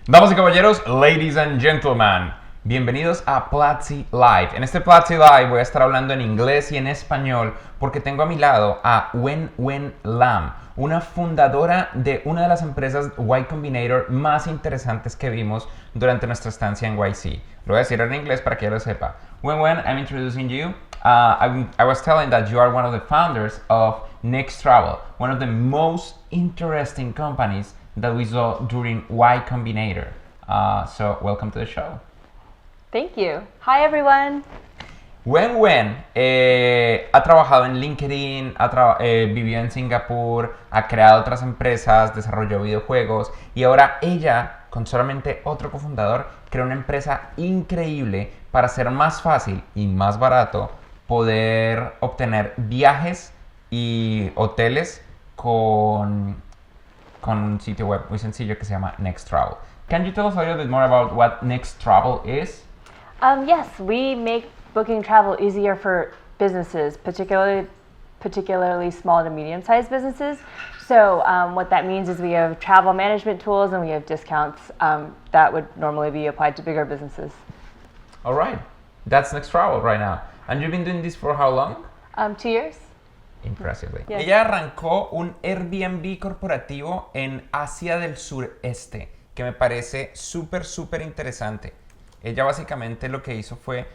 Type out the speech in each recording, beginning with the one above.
Damas y caballeros, ladies and gentlemen, bienvenidos a Platzi Live. En este Platzi Live voy a estar hablando en inglés y en español porque tengo a mi lado a Wen Lam, una fundadora de una de las empresas Y Combinator más interesantes que vimos durante nuestra estancia en YC. Lo voy a decir en inglés para que ella lo sepa. Wen, I'm introducing you. I was telling that you are one of the founders of Next Travel, one of the most interesting companies that we saw during Y Combinator. So welcome to the show. Thank you. Hi, everyone. Wen ha trabajado en LinkedIn, vivió en Singapur, ha creado otras empresas, desarrolló videojuegos y ahora ella, con solamente otro cofundador, creó una empresa increíble para hacer más fácil y más barato poder obtener viajes y hoteles con un sitio web muy sencillo que se llama Next Travel. Can you tell us a little bit more about what Next Travel is? Yes, we make booking travel easier for businesses, particularly small to medium-sized businesses. So what that means is we have travel management tools and we have discounts that would normally be applied to bigger businesses. All right, that's Next Travel right now. And you've been doing this for how long? 2 years. Impressively. Yes. Ella arrancó un Airbnb corporativo en Asia del Sureste, que me parece súper interesante. Ella básicamente lo que hizo fue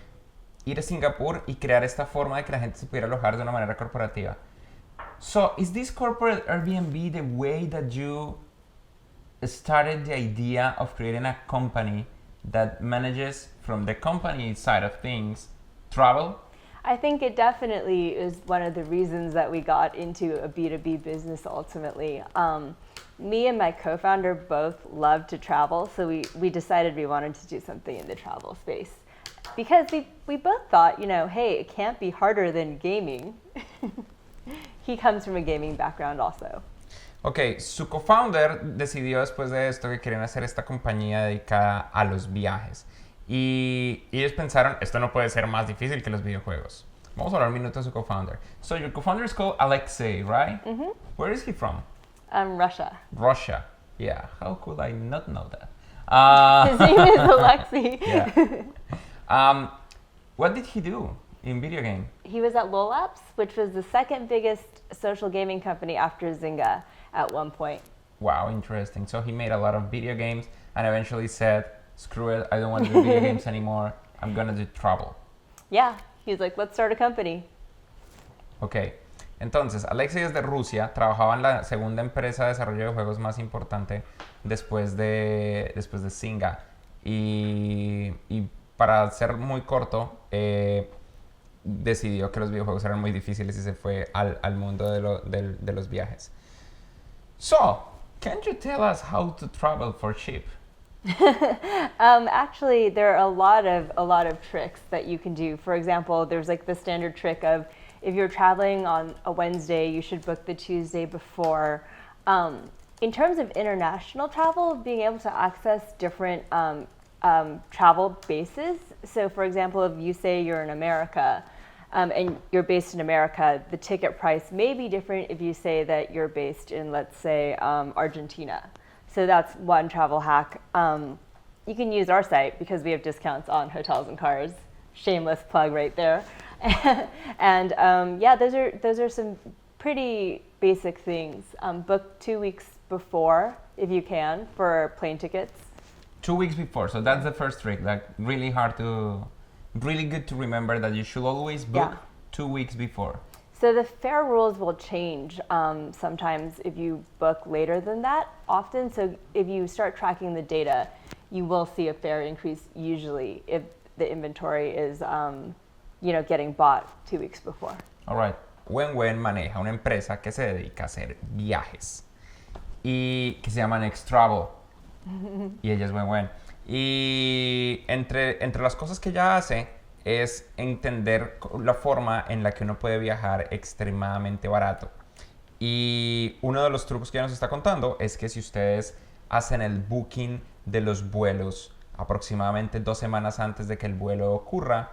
ir a Singapur y crear esta forma de que la gente se pudiera alojar de una manera corporativa. So, is this corporate Airbnb the way that you started the idea of creating a company that manages from the company side of things travel? I think it definitely is one of the reasons that we got into a B2B business ultimately. Me and my co-founder both love to travel, so we decided we wanted to do something in the travel space. Because we both thought, hey, it can't be harder than gaming. He comes from a gaming background also. Ok, su co-founder decidió después de esto que querían hacer esta compañía dedicada a los viajes. Y ellos pensaron, esto no puede ser más difícil que los videojuegos. Vamos a hablar un minuto de su co-founder. So your co-founder is called Alexei, right? Mm-hmm. Where is he from? Russia. Russia. Yeah, how could I not know that? His name is Alexei. Yeah. What did he do in video game? He was at LOL Apps, which was the second biggest social gaming company after Zynga at one point. Wow, interesting. So he made a lot of video games and eventually said, screw it, I don't want to do video games anymore. I'm gonna do travel. Yeah, he was like, let's start a company. Ok, entonces Alexei es de Rusia, trabajaba en la segunda empresa de desarrollo de juegos más importante después de Zynga. Y para ser muy corto, decidió que los videojuegos eran muy difíciles y se fue al mundo de los viajes. So, can you tell us how to travel for cheap? Actually, there are a lot of tricks that you can do. For example, there's like the standard trick of if you're traveling on a Wednesday, you should book the Tuesday before. In terms of international travel, being able to access different travel bases. So, for example, if you say you're in America and you're based in America, the ticket price may be different if you say that you're based in, let's say, Argentina. So that's one travel hack. You can use our site because we have discounts on hotels and cars. Shameless plug right there. And yeah, those are some pretty basic things. Book 2 weeks before if you can for plane tickets. 2 weeks before, so that's the first trick. Like really good to remember that you should always book 2 weeks before. So the fare rules will change sometimes if you book later than that often. So if you start tracking the data, you will see a fare increase usually if the inventory is getting bought 2 weeks before. All right. Wen maneja una empresa que se dedica a hacer viajes y que se llama Next Travel. Y ella es Wen. Y entre las cosas que ella hace es entender la forma en la que uno puede viajar extremadamente barato. Y uno de los trucos que ella nos está contando es que si ustedes hacen el booking de los vuelos aproximadamente 2 semanas antes de que el vuelo ocurra,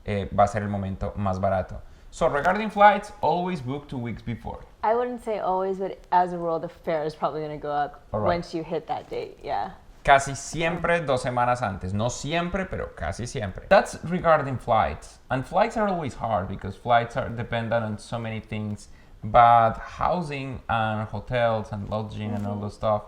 va a ser el momento más barato. So regarding flights, always book 2 weeks before. I wouldn't say always, but as a rule, the fare is probably going to go up once you hit that date. Yeah. casi siempre 2 semanas antes. No siempre, pero casi siempre. That's regarding flights. And flights are always hard because flights are dependent on so many things. But housing and hotels and lodging and all those stuff,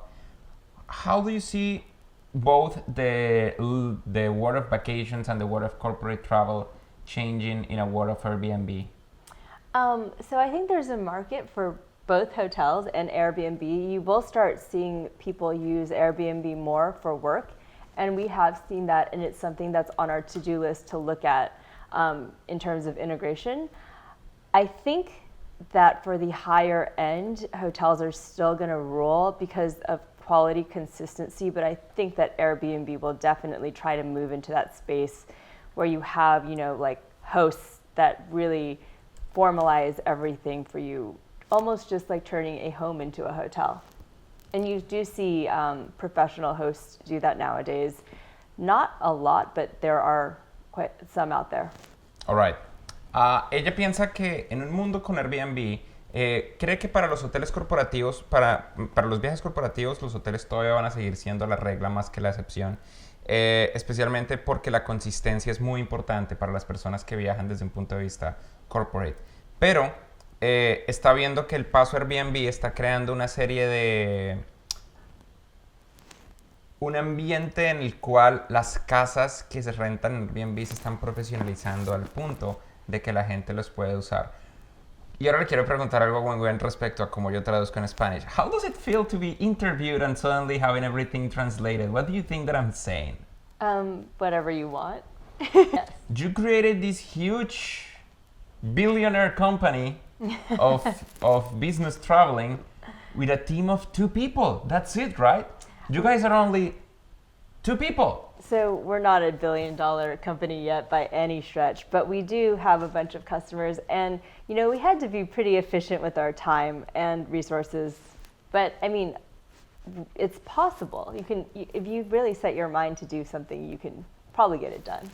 how do you see both the world of vacations and the world of corporate travel changing in a world of Airbnb? So I think there's a market for both hotels and Airbnb. You will start seeing people use Airbnb more for work, and we have seen that, and it's something that's on our to-do list to look at in terms of integration. I think that for the higher end, hotels are still going to rule because of quality consistency, but I think that Airbnb will definitely try to move into that space where you have, like hosts that really formalize everything for you, almost just like turning a home into a hotel. And you do see professional hosts do that nowadays. Not a lot, but there are quite some out there. All right. Ella piensa que en un mundo con Airbnb, cree que para los hoteles corporativos, para los viajes corporativos, los hoteles todavía van a seguir siendo la regla más que la excepción. Especialmente porque la consistencia es muy importante para las personas que viajan desde un punto de vista corporate. Pero está viendo que el paso Airbnb está creando una serie de... un ambiente en el cual las casas que se rentan en Airbnb se están profesionalizando al punto de que la gente los puede usar. Y ahora le quiero preguntar algo a Wen respecto a cómo yo traduzco en Spanish. How does it feel to be interviewed and suddenly having everything translated? What do you think that I'm saying? Whatever you want. Yes. You created this huge billionaire company of business traveling with a team of 2 people. That's it, right? You guys are only 2 people. So we're not a $1 billion company yet by any stretch, but we do have a bunch of customers, and we had to be pretty efficient with our time and resources. But I mean, it's possible. If you really set your mind to do something, you can probably get it done.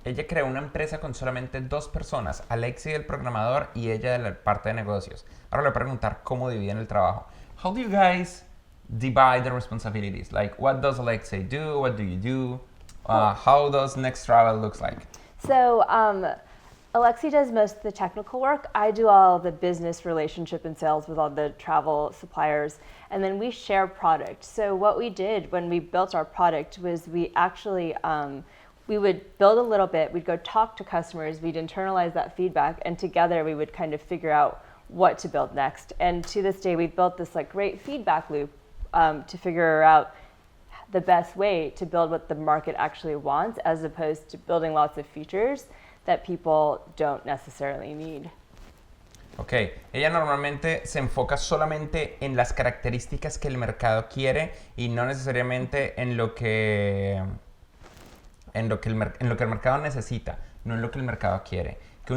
Ella creó una empresa con solamente 2 personas, Alexi el programador y ella de la parte de negocios. Ahora le voy a preguntar cómo dividen el trabajo. How do you guys divide the responsibilities? Like, what does Alexi do? What do you do? How does Next Travel looks like? So Alexi does most of the technical work. I do all the business relationship and sales with all the travel suppliers, and then we share product. So what we did when we built our product was we actually we would build a little bit, we'd go talk to customers, we'd internalize that feedback, and together we would kind of figure out what to build next. And to this day, we've built this like great feedback loop to figure out the best way to build what the market actually wants, as opposed to building lots of features that people don't necessarily need. Ok, ella normalmente se enfoca solamente en las características que el mercado quiere y no necesariamente en lo que el mercado necesita, no en lo que el mercado quiere. Que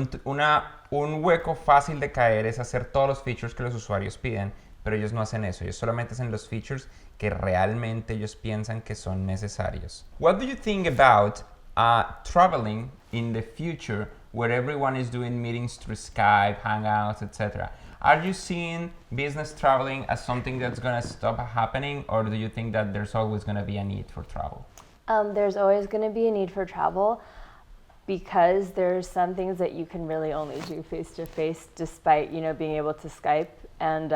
un hueco fácil de caer es hacer todos los features que los usuarios piden, pero ellos no hacen eso, ellos solamente hacen los features que realmente ellos piensan que son necesarios. What do you think about traveling in the future where everyone is doing meetings through Skype, Hangouts, etc.? Are you seeing business traveling as something that's going to stop happening, or do you think that there's always going to be a need for travel? There's always going to be a need for travel because there's some things that you can really only do face-to-face despite, being able to Skype and,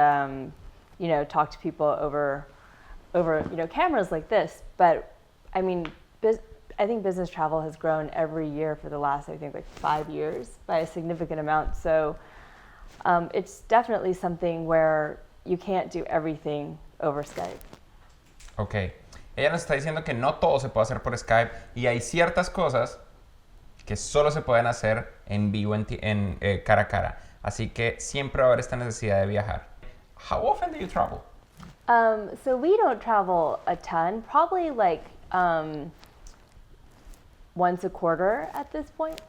talk to people over cameras like this. But, I mean, I think business travel has grown every year for the last, 5 years by a significant amount. So it's definitely something where you can't do everything over Skype. Ok. Ella nos está diciendo que no todo se puede hacer por Skype y hay ciertas cosas que solo se pueden hacer en vivo, en cara a cara. Así que siempre va a haber esta necesidad de viajar. How often do you travel? So we don't travel a ton, probably like once a quarter at this point,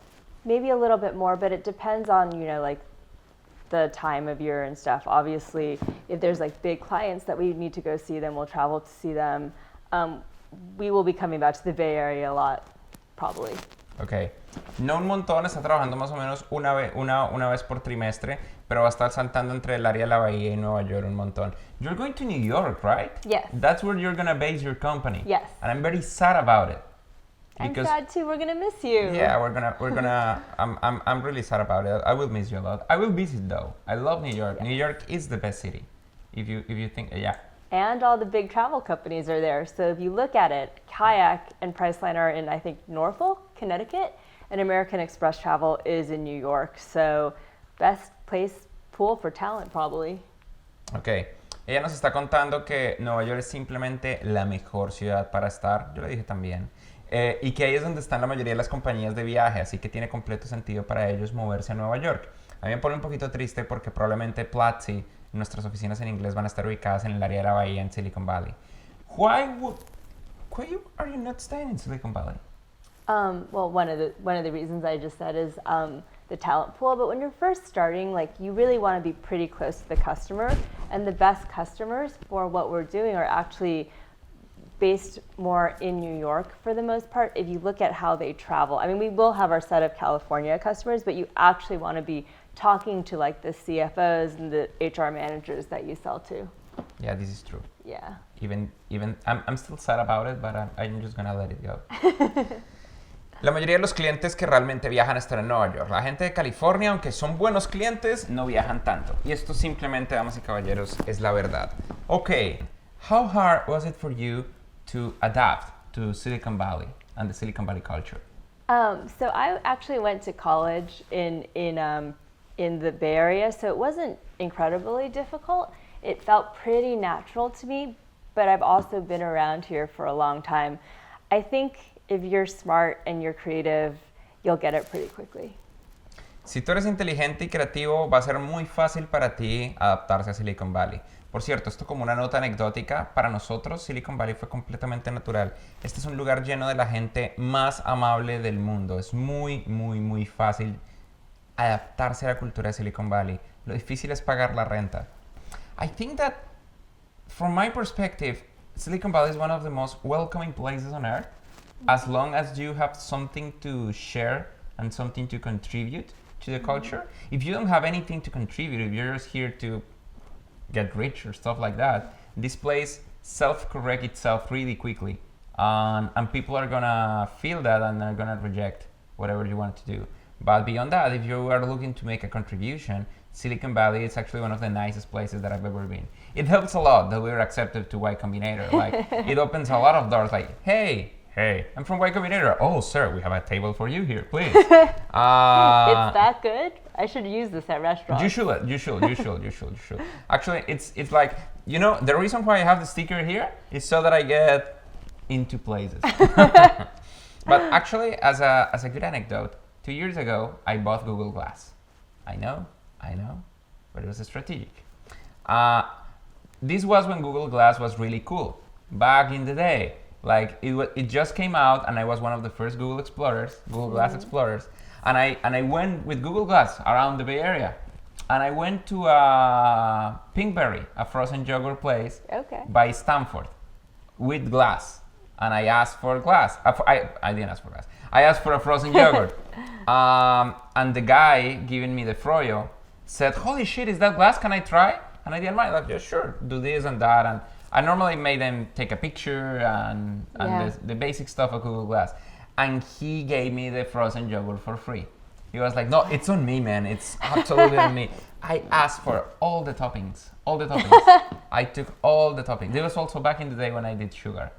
maybe a little bit more, but it depends on, like the time of year and stuff. Obviously, if there's like big clients that we need to go see, then we'll travel to see them. We will be coming back to the Bay Area a lot, probably. Ok. No un montón, está trabajando más o menos una vez por trimestre, pero va a estar saltando entre el área de la Bahía y Nueva York un montón. You're going to New York, right? Yes. That's where you're gonna base your company. Yes. And I'm very sad about it. I'm sad too. We're gonna miss you. Yeah, I'm really sad about it. I will miss you a lot. I will visit though. I love New York. Yeah. New York is the best city. If you think, yeah. And all the big travel companies are there. So if you look at it, Kayak and Priceline are in, I think, Norfolk, Connecticut, and American Express Travel is in New York. So best place pool for talent, probably. Ok. Ella nos está contando que Nueva York es simplemente la mejor ciudad para estar. Yo le dije también. Y que ahí es donde están la mayoría de las compañías de viaje, así que tiene completo sentido para ellos moverse a Nueva York. A mí me pone un poquito triste porque probablemente Platzi, nuestras oficinas en inglés, van a estar ubicadas en el área de la Bahía, en Silicon Valley. Why are you not staying in Silicon Valley? Well, one of the reasons I just said is the talent pool. But when you're first starting, like you really want to be pretty close to the customer, and the best customers for what we're doing are actually based more in New York for the most part. If you look at how they travel, I mean, we will have our set of California customers, but you actually want to be talking to like the CFOs and the HR managers that you sell to. Yeah, this is true. Yeah. Even I'm still sad about it, but I'm just gonna let it go. La mayoría de los clientes que realmente viajan están en Nueva York. La gente de California, aunque son buenos clientes, no viajan tanto. Y esto simplemente, damas y caballeros, es la verdad. Okay, how hard was it for you to adapt to Silicon Valley and the Silicon Valley culture? So I actually went to college in the Bay Area, so it wasn't incredibly difficult. It felt pretty natural to me, but I've also been around here for a long time. I think if you're smart and you're creative, you'll get it pretty quickly. Si tú eres inteligente y creativo, va a ser muy fácil para ti adaptarse a Silicon Valley. Por cierto, esto como una nota anecdótica, para nosotros Silicon Valley fue completamente natural. Este es un lugar lleno de la gente más amable del mundo. Es muy, muy, muy fácil adaptarse a la cultura de Silicon Valley. Lo difícil es pagar la renta. I think that, from my perspective, Silicon Valley is one of the most welcoming places on earth, as long as you have something to share and something to contribute to the culture. If you don't have anything to contribute, if you're just here to get rich or stuff like that, this place self-correct itself really quickly. And people are gonna feel that and they're gonna reject whatever you want to do. But beyond that, if you are looking to make a contribution, Silicon Valley is actually one of the nicest places that I've ever been. It helps a lot that we were accepted to Y Combinator. Like, it opens a lot of doors like, hey, I'm from Y Combinator. Oh, sir, we have a table for you here, please. It's that good? I should use this at restaurants. You should. Actually, it's like, you know, the reason why I have the sticker here is so that I get into places. But actually, as a good anecdote, 2 years ago, I bought Google Glass. I know, but it was strategic. This was when Google Glass was really cool. Back in the day, like it just came out, and I was one of the first Google Glass explorers. And I went with Google Glass around the Bay Area. And I went to Pinkberry, a frozen yogurt place by Stanford, with glass. And I asked for glass. I didn't ask for glass. I asked for a frozen yogurt. And the guy giving me the froyo said, holy shit, is that glass? Can I try? And I didn't mind. Like, yeah, sure, do this and that. And I normally made them take a picture and the basic stuff of Google Glass. And he gave me the frozen yogurt for free. He was like, no, it's on me, man. It's absolutely on me. I asked for all the toppings. I took all the toppings. It was also back in the day when I did sugar.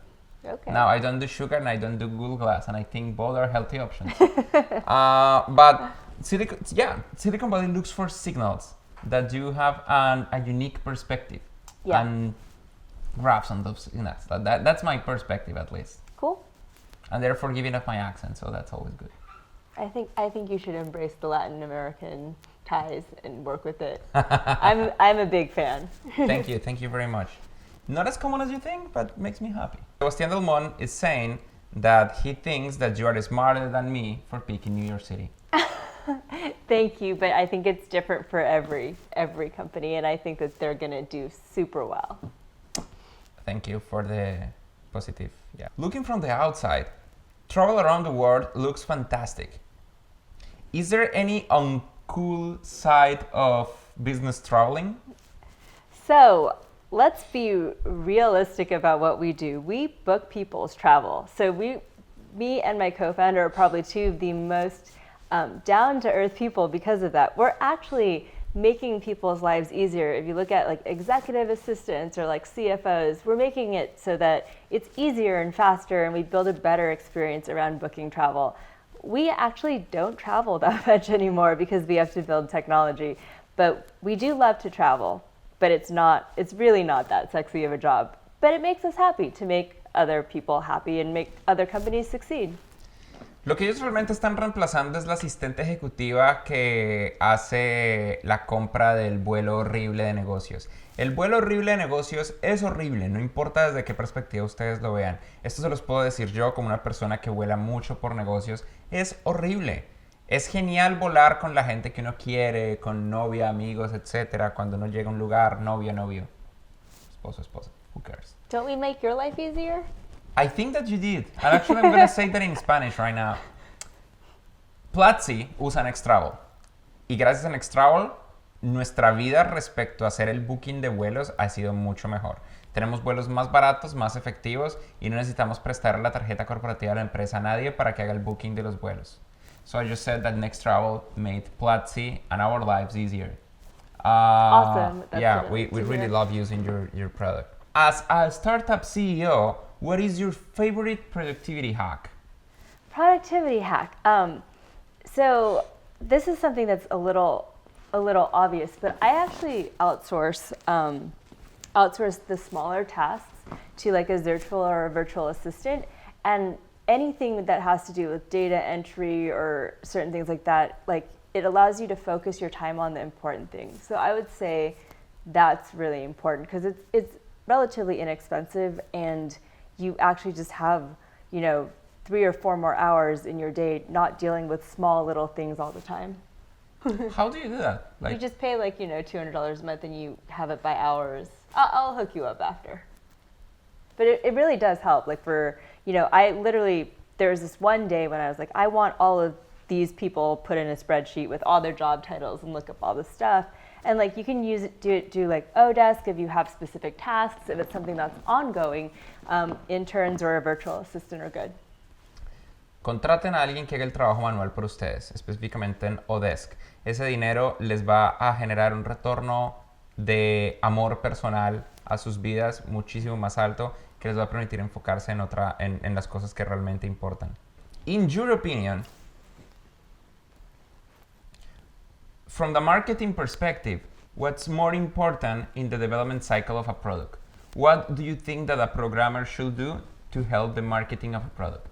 Okay. Now I don't do sugar and I don't do Google Glass, and I think both are healthy options. But Silicon Valley looks for signals that you have a unique perspective and grabs on those signals. That's my perspective, at least. Cool. And they're forgiving of my accent, so that's always good. I think you should embrace the Latin American ties and work with it. I'm a big fan. Thank you very much. Not as common as you think, but makes me happy. Sebastián Delmont is saying that he thinks that you are smarter than me for picking New York City. Thank you, but I think it's different for every company, and I think that they're gonna do super well. Thank you for the positive. Yeah. Looking from the outside, travel around the world looks fantastic. Is there any uncool side of business traveling? So let's be realistic about what we do. We book people's travel. So me and my co-founder are probably two of the most down-to-earth people because of that. We're actually making people's lives easier. If you look at like executive assistants or like CFOs, we're making it so that it's easier and faster, and we build a better experience around booking travel. We actually don't travel that much anymore because we have to build technology, but we do love to travel, but it's really not that sexy of a job, but it makes us happy to make other people happy and make other companies succeed. Lo que ellos realmente están reemplazando es la asistente ejecutiva que hace la compra del vuelo horrible de negocios. El vuelo horrible de negocios es horrible, no importa desde qué perspectiva ustedes lo vean. Esto se los puedo decir yo como una persona que vuela mucho por negocios. Es horrible. Es genial volar con la gente que uno quiere, con novia, amigos, etc. Cuando uno llega a un lugar, novia, novio, esposo, esposa, who cares? Don't we make your life easier? I think that you did. And actually, I'm going to say that in Spanish right now. Platzi usa Nextravel. Y gracias a Nextravel, nuestra vida respecto a hacer el booking de vuelos ha sido mucho mejor. Tenemos vuelos más baratos, más efectivos y no necesitamos prestar la tarjeta corporativa de la empresa a nadie para que haga el booking de los vuelos. So I just said that Nextravel made Platzi and our lives easier. Awesome. That's Yeah, we really love using your product. As a startup CEO, what is your favorite productivity hack? Productivity hack. So this is something that's a little obvious, but I actually outsource the smaller tasks to like a Zirtual or a virtual assistant, and anything that has to do with data entry or certain things like that, like it allows you to focus your time on the important things. So I would say that's really important because it's relatively inexpensive, and you actually just have, 3 or 4 more hours in your day not dealing with small little things all the time. How do you do that? You just pay $200 a month and you have it by hours. I'll hook you up after. But it really does help. Like there was this one day when I was like, I want all of these people put in a spreadsheet with all their job titles and look up all the stuff. And like you can do like Odesk if you have specific tasks, if it's something that's ongoing. Interns or a virtual assistant are good. Contraten a alguien que haga el trabajo manual por ustedes, específicamente en Odesk. Ese dinero les va a generar un retorno de amor personal a sus vidas muchísimo más alto, que les va a permitir enfocarse en las cosas que realmente importan. In your opinion, from the marketing perspective, what's more important in the development cycle of a product? What do you think that a programmer should do to help the marketing of a product?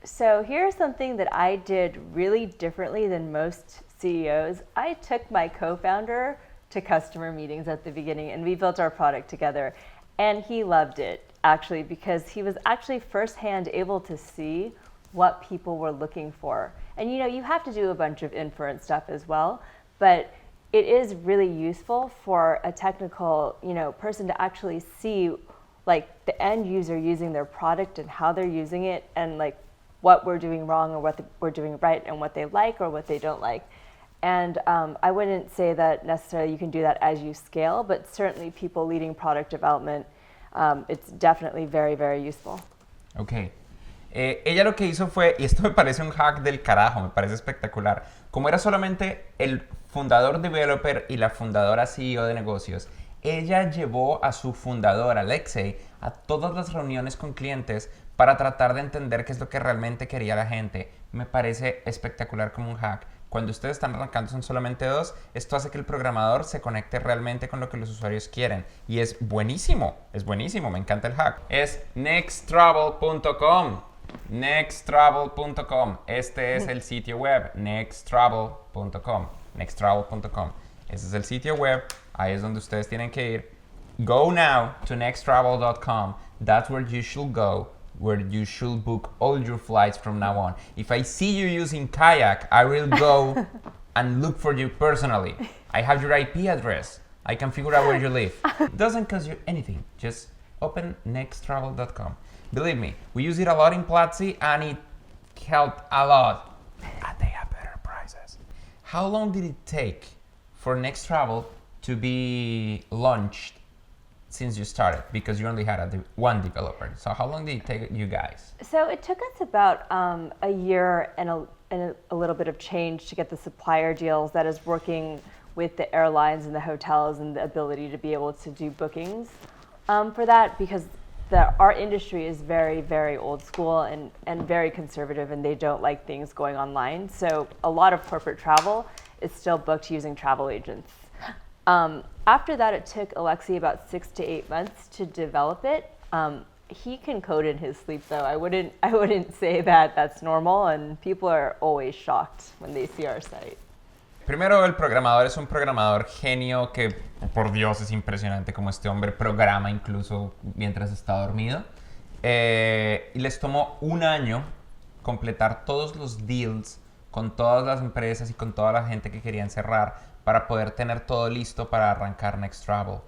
So here's something that I did really differently than most CEOs. I took my co-founder to customer meetings at the beginning, and we built our product together. And he loved it, actually, because he was actually firsthand able to see what people were looking for. And you have to do a bunch of inference stuff as well, but it is really useful for a technical, person to actually see like the end user using their product and how they're using it, and like what we're doing wrong or what we're doing right, and what they like or what they don't like. And I wouldn't say that necessarily you can do that as you scale, but certainly people leading product development, it's definitely very, very useful. Ok. Ella lo que hizo fue, y esto me parece un hack del carajo, me parece espectacular, como era solamente el fundador developer y la fundadora CEO de negocios, ella llevó a su fundador, Alexei, a todas las reuniones con clientes para tratar de entender qué es lo que realmente quería la gente. Me parece espectacular como un hack. Cuando ustedes están arrancando son solamente 2, esto hace que el programador se conecte realmente con lo que los usuarios quieren. Y es buenísimo, me encanta el hack. Es nexttravel.com. Nexttravel.com. Este es el sitio web, nexttravel.com. Nexttravel.com. Ese es el sitio web, ahí es donde ustedes tienen que ir. Go now to nexttravel.com. That's where you should go, where you should book all your flights from now on. If I see you using Kayak, I will go and look for you personally. I have your IP address. I can figure out where you live. It doesn't cost you anything. Just open nexttravel.com. Believe me, we use it a lot in Platzi and it helped a lot. And they have better prices. How long did it take for Next Travel to be launched since you started? Because you only had one developer. So how long did it take you guys? So it took us about a year and a little bit of change to get the supplier deals, that is working with the airlines and the hotels and the ability to be able to do bookings for that, because our industry is very, very old school and very conservative, and they don't like things going online. So a lot of corporate travel is still booked using travel agents. After that, it took Alexi about 6 to 8 months to develop it. He can code in his sleep, though. I wouldn't say that that's normal, and people are always shocked when they see our site. Primero, el programador es un programador genio que, por Dios, es impresionante como este hombre programa incluso mientras está dormido. Y les tomó un año completar todos los deals con todas las empresas y con toda la gente que querían cerrar para poder tener todo listo para arrancar Next Travel.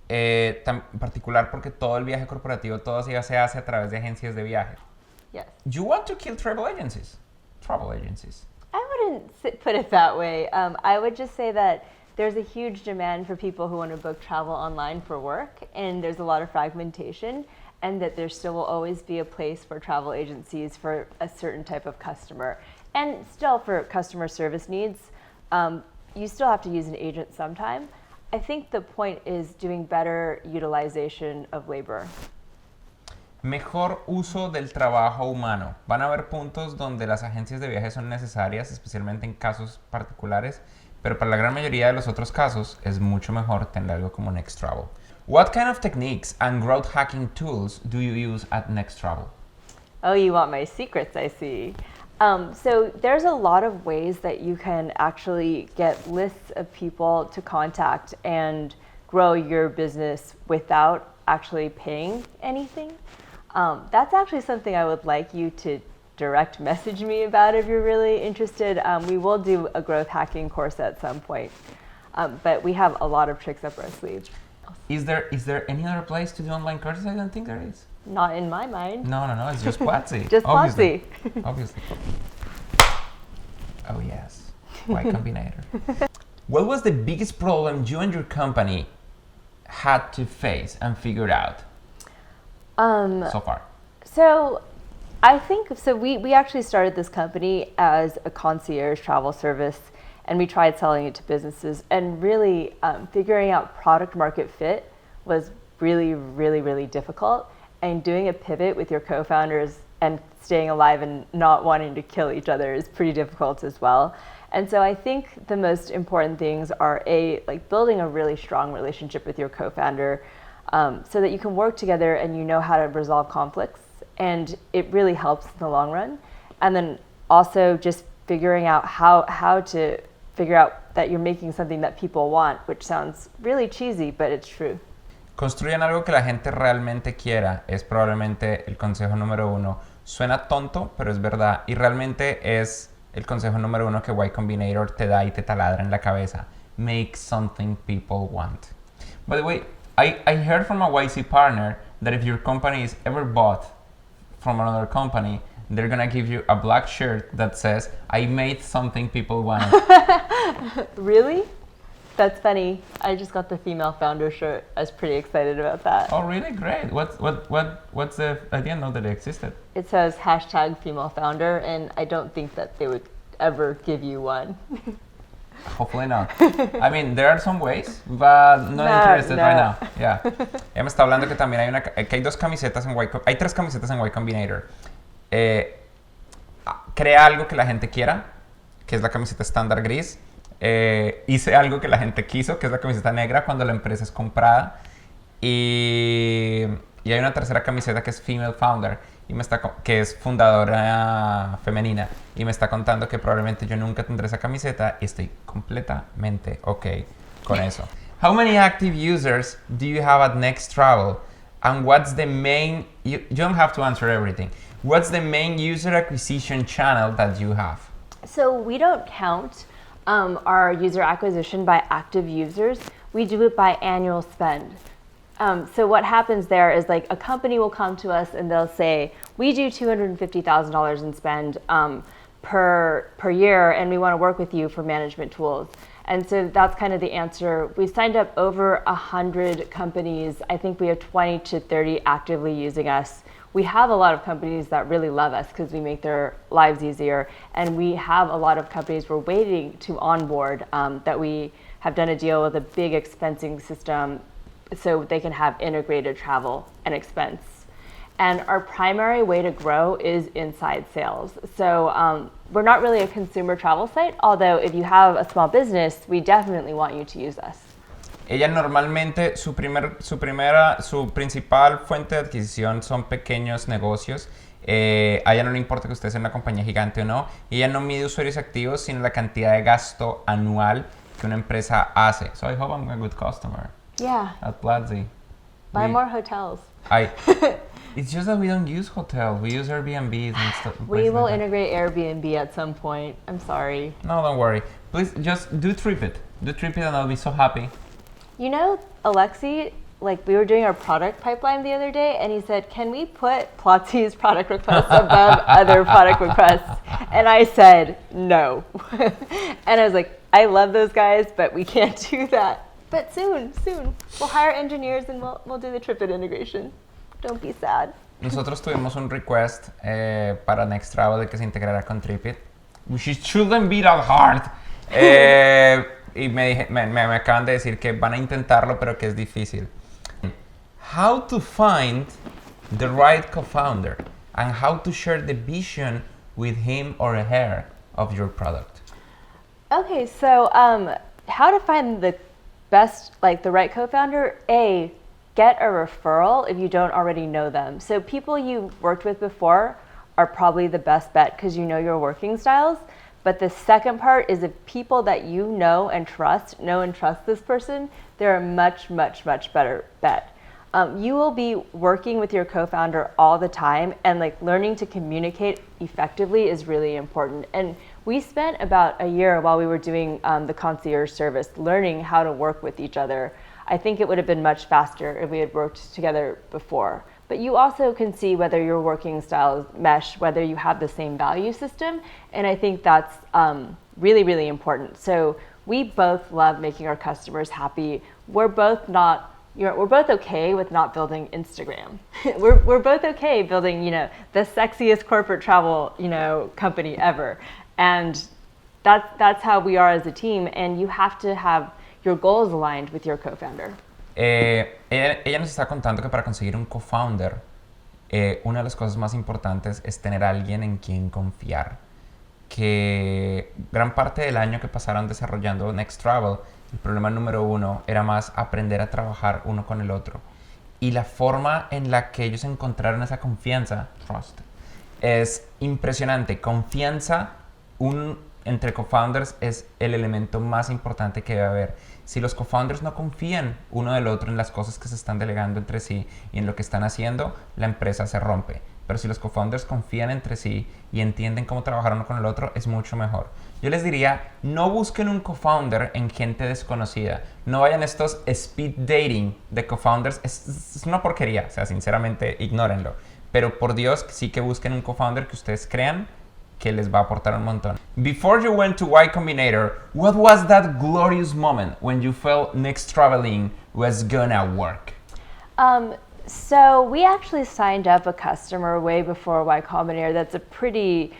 En particular porque todo el viaje corporativo, todo se hace a través de agencias de viaje. Yes. You want to kill travel agencies? Travel agencies. I wouldn't put it that way. I would just say that there's a huge demand for people who want to book travel online for work, and there's a lot of fragmentation, and that there still will always be a place for travel agencies for a certain type of customer. And still for customer service needs, you still have to use an agent sometime. I think the point is doing better utilization of labor. Mejor uso del trabajo humano. Van a haber puntos donde las agencias de viaje son necesarias, especialmente en casos particulares, pero para la gran mayoría de los otros casos es mucho mejor tener algo como Next Travel. What kind of techniques and growth hacking tools do you use at Next Travel? Oh, you want my secrets, I see. So there's a lot of ways that you can actually get lists of people to contact and grow your business without actually paying anything. That's actually something I would like you to direct message me about if you're really interested. We will do a growth hacking course at some point, but we have a lot of tricks up our sleeve. Is there any other place to do online courses? I don't think there is. Not in my mind. No, it's just Platzi. Just Platzi. Obviously. Oh yes, Y Combinator. What was the biggest problem you and your company had to face and figure out so far? So I think, we actually started this company as a concierge travel service, and we tried selling it to businesses, and really figuring out product market fit was really, really, really difficult. And doing a pivot with your co-founders and staying alive and not wanting to kill each other is pretty difficult as well. And so I think the most important things are building a really strong relationship with your co-founder, so that you can work together and you know how to resolve conflicts, and it really helps in the long run. And then also just figuring out how to figure out that you're making something that people want, which sounds really cheesy, but it's true. Construyan algo que la gente realmente quiera es probablemente el consejo número 1. Suena tonto, pero es verdad. Y realmente es el consejo número 1 que Y Combinator te da y te taladra en la cabeza. Make something people want. By the way, I heard from a YC partner that if your company is ever bought from another company, they're gonna give you a black shirt that says, I made something people wanted. Really? That's funny. I just got the female founder shirt. I was pretty excited about that. Oh, really? Great. What's the? I didn't know that it existed. It says #female founder, and I don't think that they would ever give you one. Hopefully not. I mean, there are some ways, but not interested right now. Yeah. Ella me está hablando que también hay dos camisetas en hay 3 camisetas en Y Combinator. Crea algo que la gente quiera, que es la camiseta estándar gris. Hice algo que la gente quiso, que es la camiseta negra cuando la empresa es comprada. Y hay una tercera camiseta que es Female Founder, que es fundadora femenina. Y me está contando que probablemente yo nunca tendré esa camiseta y estoy completamente ok con eso. How many active users do you have at Next Travel? And what's the main... You don't have to answer everything. What's the main user acquisition channel that you have? So we don't count our user acquisition by active users. We do it by annual spend. So what happens there is like a company will come to us and they'll say, we do $250,000 in spend per year, and we want to work with you for management tools. And so that's kind of the answer. We signed up over 100 companies. I think we have 20 to 30 actively using us. We have a lot of companies that really love us because we make their lives easier. And we have a lot of companies we're waiting to onboard that we have done a deal with a big expensing system so they can have integrated travel and expense. And our primary way to grow is inside sales. So we're not really a consumer travel site, although if you have a small business, we definitely want you to use us. Ella normalmente, su principal fuente de adquisición son pequeños negocios. A ella no le importa que usted sea una compañía gigante o no. Y ella no mide usuarios activos, sino la cantidad de gasto anual que una empresa hace. So I hope I'm a good customer. Yeah. At Platzi. Buy more hotels. It's just that we don't use hotels. We use Airbnbs and stuff. We will integrate Airbnb at some point. I'm sorry. No, don't worry. Please just do TripIt. Do TripIt and I'll be so happy. You know, Alexi, like we were doing our product pipeline the other day and he said, can we put Platzi's product requests above other product requests? And I said, no. And I was like, I love those guys, but we can't do that. But soon, we'll hire engineers and we'll do the TripIt integration. Don't be sad. Nosotros tuvimos un request para Next Travel de que se integrara con TripIt. Which shouldn't be that hard. Y me acaban de decir que van a intentarlo, pero que es difícil. How to find the right co-founder and how to share the vision with him or her of your product. Okay, so how to find the best, like the right co-founder? Get a referral if you don't already know them. So people you've worked with before are probably the best bet because you know your working styles. But the second part is if people that you know and trust this person, they're a much, much, much better bet. You will be working with your co-founder all the time, and like learning to communicate effectively is really important. And we spent about a year while we were doing the concierge service learning how to work with each other. I think it would have been much faster if we had worked together before. But you also can see whether your working styles mesh, whether you have the same value system. And I think that's really, really important. So we both love making our customers happy. We're both okay with not building Instagram. we're both okay building, the sexiest corporate travel, company ever. And that's how we are as a team. And you have to have your goals aligned with your co-founder. Ella nos está contando que para conseguir un co-founder, una de las cosas más importantes es tener a alguien en quien confiar. Que gran parte del año que pasaron desarrollando Next Travel, el problema número uno era más aprender a trabajar uno con el otro. Y la forma en la que ellos encontraron esa confianza, trust, es impresionante. Confianza entre co-founders es el elemento más importante que debe haber. Si los co-founders no confían uno del otro en las cosas que se están delegando entre sí y en lo que están haciendo, la empresa se rompe. Pero si los co-founders confían entre sí y entienden cómo trabajar uno con el otro, es mucho mejor. Yo les diría, no busquen un co-founder en gente desconocida. No vayan a estos speed dating de co-founders. Es una porquería, o sea, sinceramente, ignórenlo. Pero por Dios, sí que busquen un co-founder que ustedes crean que les va a aportar un montón. Before you went to Y Combinator, what was that glorious moment when you felt Next Traveling was gonna work? So we actually signed up a customer way before Y Combinator. That's a pretty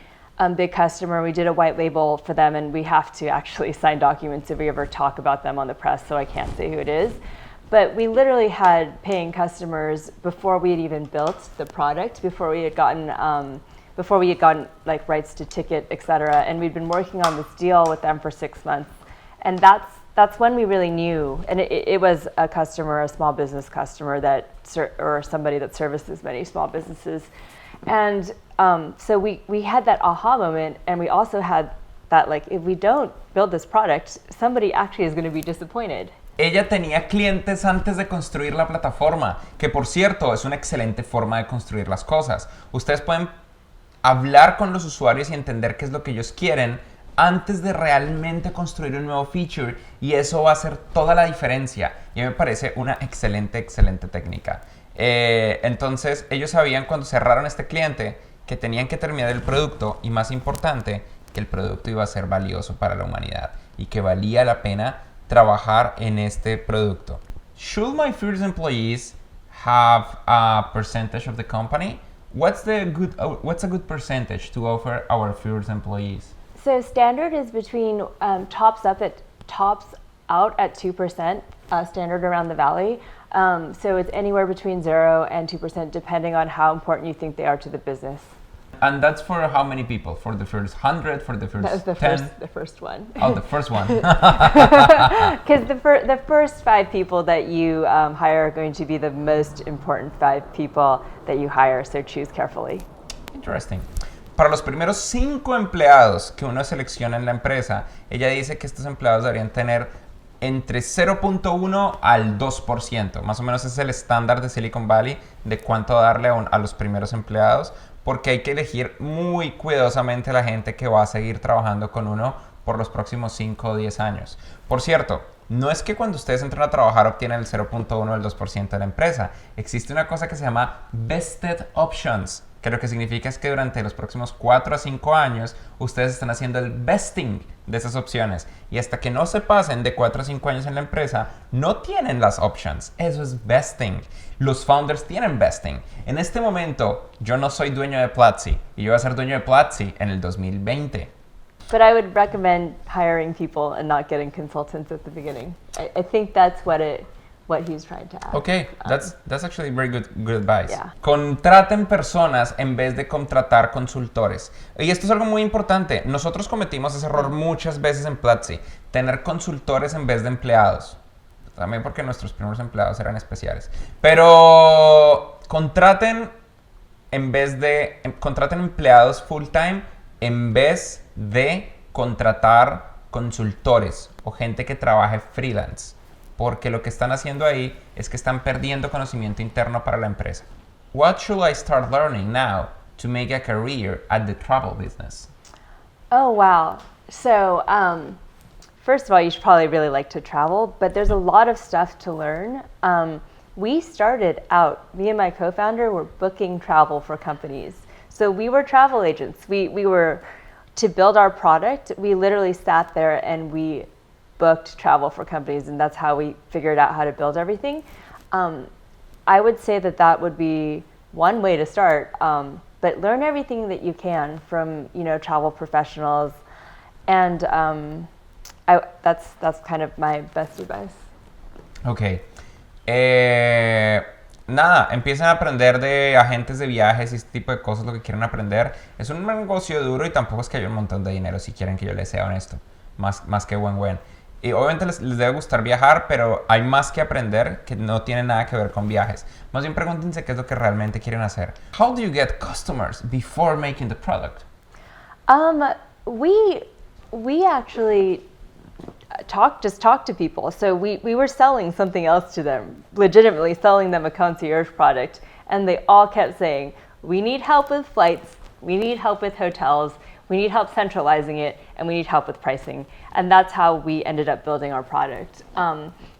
big customer. We did a white label for them, and we have to actually sign documents if we ever talk about them on the press, so I can't say who it is. But we literally had paying customers before we had even built the product, before we had gotten like rights to ticket, etc. And we'd been working on this deal with them for 6 months. And that's when we really knew, and it was a customer, a small business customer or somebody that services many small businesses. And so we had that aha moment, and we also had that, like, if we don't build this product, somebody actually is going to be disappointed. Ella tenía clientes antes de construir la plataforma, que por cierto es una excelente forma de construir las cosas. Ustedes pueden hablar con los usuarios y entender qué es lo que ellos quieren antes de realmente construir un nuevo feature y eso va a hacer toda la diferencia. Y me parece una excelente, excelente técnica. Entonces ellos sabían cuando cerraron este cliente que tenían que terminar el producto y más importante, que el producto iba a ser valioso para la humanidad y que valía la pena trabajar en este producto. Should my first employees have a percentage of the company? What's a good percentage to offer our first employees? So standard is between tops out at 2%, standard around the valley. So it's anywhere between 0 and 2% depending on how important you think they are to the business. And that's for how many people? For the first 100? For the first That was 10? the first one. Oh, the first one. Because the first 5 people that you hire are going to be the most important 5 people that you hire, so choose carefully. Interesting. Para los primeros 5 empleados que uno selecciona en la empresa, ella dice que estos empleados deberían tener entre 0.1 al 2%. Más o menos es el estándar de Silicon Valley de cuánto darle a los primeros empleados, porque hay que elegir muy cuidadosamente a la gente que va a seguir trabajando con uno por los próximos 5 o 10 años. Por cierto, no es que cuando ustedes entran a trabajar obtienen el 0.1 o el 2% de la empresa. Existe una cosa que se llama Vested Options, que lo que significa es que durante los próximos 4 a 5 años ustedes están haciendo el vesting de esas opciones y hasta que no se pasen de 4 a 5 años en la empresa no tienen las options. Eso es vesting. Los founders tienen vesting. En este momento yo no soy dueño de Platzi y yo voy a ser dueño de Platzi en el 2020. But I would recommend hiring people and not getting consultants at the beginning. I think that's what he's trying to add. Okay, that's actually very good advice. Yeah. Contraten personas en vez de contratar consultores. Y esto es algo muy importante. Nosotros cometimos ese error muchas veces en Platzi, tener consultores en vez de empleados. También porque nuestros primeros empleados eran especiales. Pero contraten empleados full time en vez de contratar consultores o gente que trabaje freelance. Porque lo que están haciendo ahí es que están perdiendo conocimiento interno para la empresa. What should I start learning now to make a career at the travel business? Oh, wow. So, first of all, you should probably really like to travel, but there's a lot of stuff to learn. We started out, me and my co-founder were booking travel for companies. So we were travel agents. We were, to build our product, we literally sat there and we booked travel for companies, and that's how we figured out how to build everything. I would say that would be one way to start, but learn everything that you can from travel professionals, and that's kind of my best advice. Ok. Nada, empiecen a aprender de agentes de viajes y este tipo de cosas, lo que quieren aprender. Es un negocio duro y tampoco es que haya un montón de dinero, si quieren que yo les sea honesto. Más que buen. Y obviamente les debe gustar viajar, pero hay más que aprender que no tiene nada que ver con viajes. Más bien pregúntense qué es lo que realmente quieren hacer. How do you get customers before making the product? We actually talk to people. So we were selling something else to them, legitimately selling them a concierge product, and they all kept saying, we need help with flights, we need help with hotels, we need help centralizing it, and we need help with pricing. And that's how we ended up building our product.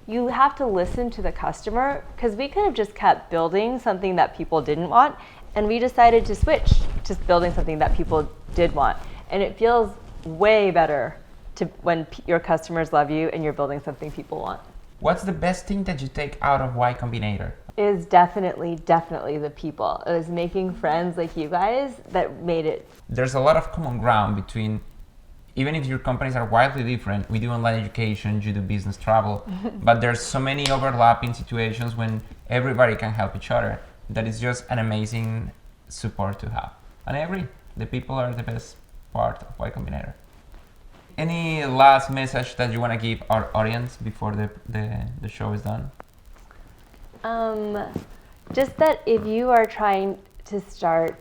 You have to listen to the customer, because we could have just kept building something that people didn't want, and we decided to switch to building something that people did want. And it feels way better when your customers love you and you're building something people want. What's the best thing that you take out of Y Combinator? Is definitely the people. It was making friends like you guys that made it. There's a lot of common ground between, even if your companies are wildly different, we do online education, you do business travel, but there's so many overlapping situations when everybody can help each other that is just an amazing support to have. And I agree, the people are the best part of Y Combinator. Any last message that you want to give our audience before the show is done? Just that if you are trying to start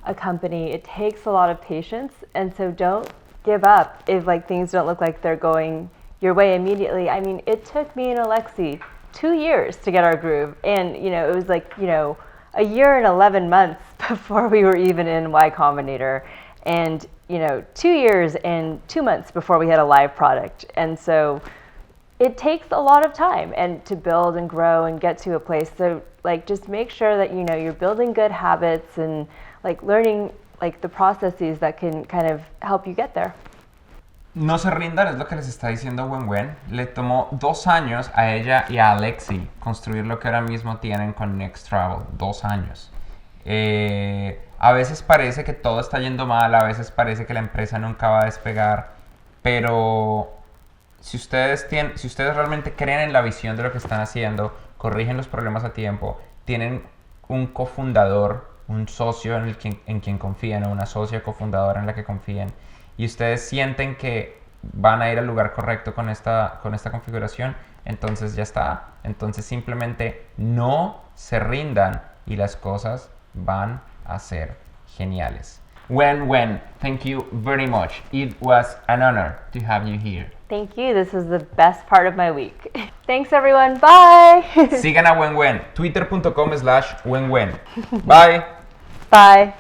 a company, it takes a lot of patience, and so don't give up if things don't look like they're going your way immediately. I mean, it took me and Alexi 2 years to get our groove, and it was a year and 11 months before we were even in Y Combinator. and 2 years and 2 months before we had a live product. And so it takes a lot of time and to build and grow and get to a place. So like just make sure that you're building good habits and like learning like the processes that can kind of help you get there. No se rindan, es lo que les está diciendo Wenwen. Le tomó 2 años a ella y a Alexi construir lo que ahora mismo tienen con Next Travel. 2 años. A veces parece que todo está yendo mal, a veces parece que la empresa nunca va a despegar, pero si ustedes realmente creen en la visión de lo que están haciendo, corrigen los problemas a tiempo, tienen un cofundador, un socio en quien confíen, o una socia cofundadora en la que confíen, y ustedes sienten que van a ir al lugar correcto con esta configuración, entonces ya está. Entonces simplemente no se rindan y las cosas van a ser geniales. Wen, thank you very much. It was an honor to have you here. Thank you. This was the best part of my week. Thanks, everyone. Bye. Sigan a Wenwen, twitter.com/Wenwen. Bye. Bye.